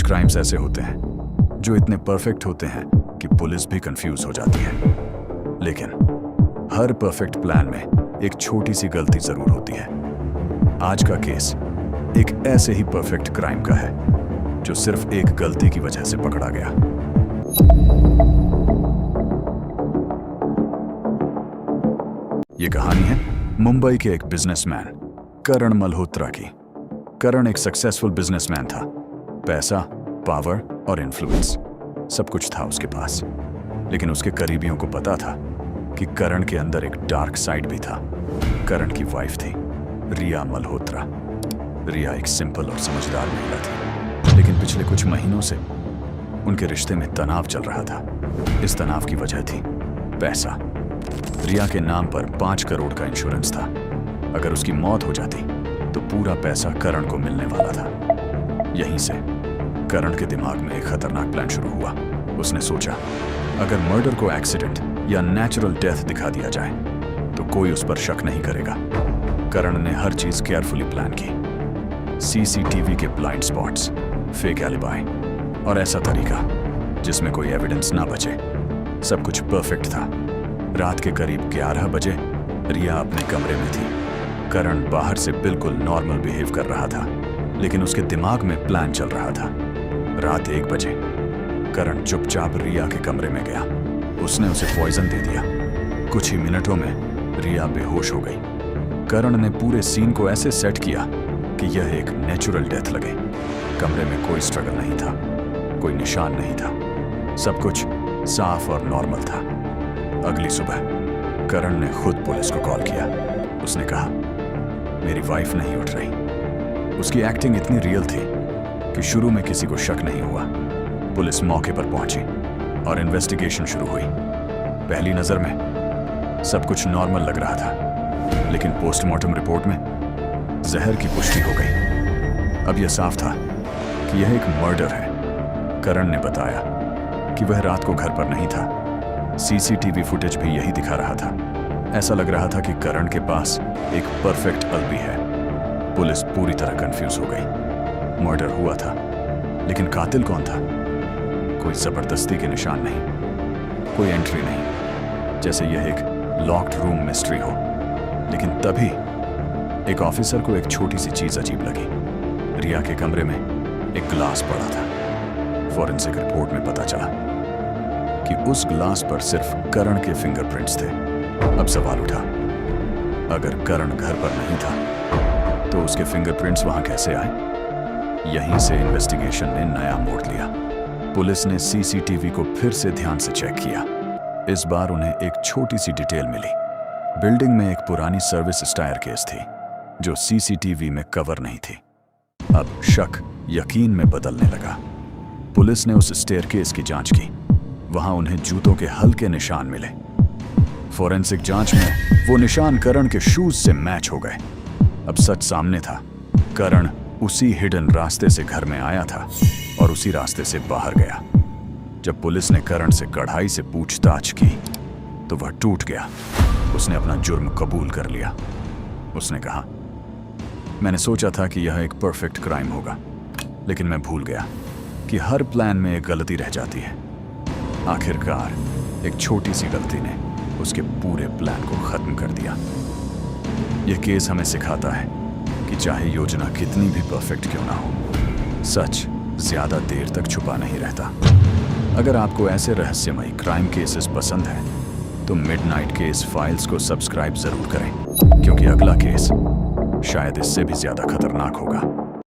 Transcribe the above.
Crimes ऐसे होते हैं जो इतने परफेक्ट होते हैं कि पुलिस भी कंफ्यूज हो जाती है। लेकिन हर परफेक्ट प्लान में एक छोटी सी गलती जरूर होती है। आज का केस एक ऐसे ही परफेक्ट क्राइम का है जो सिर्फ एक गलती की वजह से पकड़ा गया। ये कहानी है मुंबई के एक बिजनेसमैन करण मल्होत्रा की। करण एक सक्सेसफुल बिजनेसमैन था। पैसा, पावर और इन्फ्लुएंस सब कुछ था उसके पास। लेकिन उसके करीबियों को पता था कि करण के अंदर एक डार्क साइड भी था। करण की वाइफ थी रिया मल्होत्रा। रिया एक सिंपल और समझदार महिला थी, लेकिन पिछले कुछ महीनों से उनके रिश्ते में तनाव चल रहा था। इस तनाव की वजह थी पैसा। रिया के नाम पर 5 करोड़ का इंश्योरेंस था। अगर उसकी मौत हो जाती तो पूरा पैसा करण को मिलने वाला था। यहीं से करण के दिमाग में एक खतरनाक प्लान शुरू हुआ। उसने सोचा, अगर मर्डर को एक्सीडेंट या नेचुरल डेथ दिखा दिया जाए तो कोई उस पर शक नहीं करेगा। करण ने हर चीज केयरफुली प्लान की। सीसीटीवी के ब्लाइंड स्पॉट्स, फेक एलिबाई और ऐसा तरीका जिसमें कोई एविडेंस ना बचे। सब कुछ परफेक्ट था। रात के करीब 11 बजे रिया अपने कमरे में थी। करण बाहर से बिल्कुल नॉर्मल बिहेव कर रहा था, लेकिन उसके दिमाग में प्लान चल रहा था। रात 1 बजे करण चुपचाप रिया के कमरे में गया। उसने उसे पॉइजन दे दिया। कुछ ही मिनटों में रिया बेहोश हो गई। करण ने पूरे सीन को ऐसे सेट किया कि यह एक नेचुरल डेथ लगे। कमरे में कोई स्ट्रगल नहीं था, कोई निशान नहीं था। सब कुछ साफ और नॉर्मल था। अगली सुबह करण ने खुद पुलिस को कॉल किया। उसने कहा, मेरी वाइफ नहीं उठ रही। उसकी एक्टिंग इतनी रियल थी कि शुरू में किसी को शक नहीं हुआ। पुलिस मौके पर पहुंची और इन्वेस्टिगेशन शुरू हुई। पहली नजर में सब कुछ नॉर्मल लग रहा था, लेकिन पोस्टमार्टम रिपोर्ट में जहर की पुष्टि हो गई। अब यह साफ था कि यह एक मर्डर है। करण ने बताया कि वह रात को घर पर नहीं था। सीसीटीवी फुटेज भी यही दिखा रहा था। ऐसा लग रहा था कि करण के पास एक परफेक्ट अलिबी है। पुलिस पूरी तरह कंफ्यूज हो गई। मर्डर हुआ था, लेकिन कातिल कौन था? कोई जबरदस्ती के निशान नहीं, कोई एंट्री नहीं, जैसे यह एक लॉक्ड रूम मिस्ट्री हो। लेकिन तभी एक ऑफिसर को एक छोटी सी चीज अजीब लगी। रिया के कमरे में एक ग्लास पड़ा था। फॉरेंसिक रिपोर्ट में पता चला कि उस ग्लास पर सिर्फ करण के फिंगरप्रिंट्स थे। अब सवाल उठा, अगर करण घर पर नहीं था तो उसके फिंगरप्रिंट्स वहां कैसे आए? यहीं से इन्वेस्टिगेशन ने नया मोड़ लिया। पुलिस ने सीसीटीवी को फिर से ध्यान से चेक किया। इस बार उन्हें एक छोटी सी डिटेल मिली। बिल्डिंग में एक पुरानी सर्विस स्टायरकेस थी जो सीसीटीवी में कवर नहीं थी। अब शक यकीन में बदलने लगा। पुलिस ने उस स्टेयरकेस की जांच की। वहां उन्हें जूतों के हल्के निशान मिले। फोरेंसिक जांच में वो निशान करण के शूज से मैच हो गए। अब सच सामने था। करण उसी हिडन रास्ते से घर में आया था और उसी रास्ते से बाहर गया। जब पुलिस ने करण से कड़ाई से पूछताछ की तो वह टूट गया। उसने अपना जुर्म कबूल कर लिया। उसने कहा, मैंने सोचा था कि यह एक परफेक्ट क्राइम होगा, लेकिन मैं भूल गया कि हर प्लान में एक गलती रह जाती है। आखिरकार एक छोटी सी गलती ने उसके पूरे प्लान को खत्म कर दिया। यह केस हमें सिखाता है कि चाहे योजना कितनी भी परफेक्ट क्यों ना हो, सच ज्यादा देर तक छुपा नहीं रहता। अगर आपको ऐसे रहस्यमयी क्राइम केसेस पसंद हैं तो मिडनाइट केस फाइल्स को सब्सक्राइब जरूर करें, क्योंकि अगला केस शायद इससे भी ज्यादा खतरनाक होगा।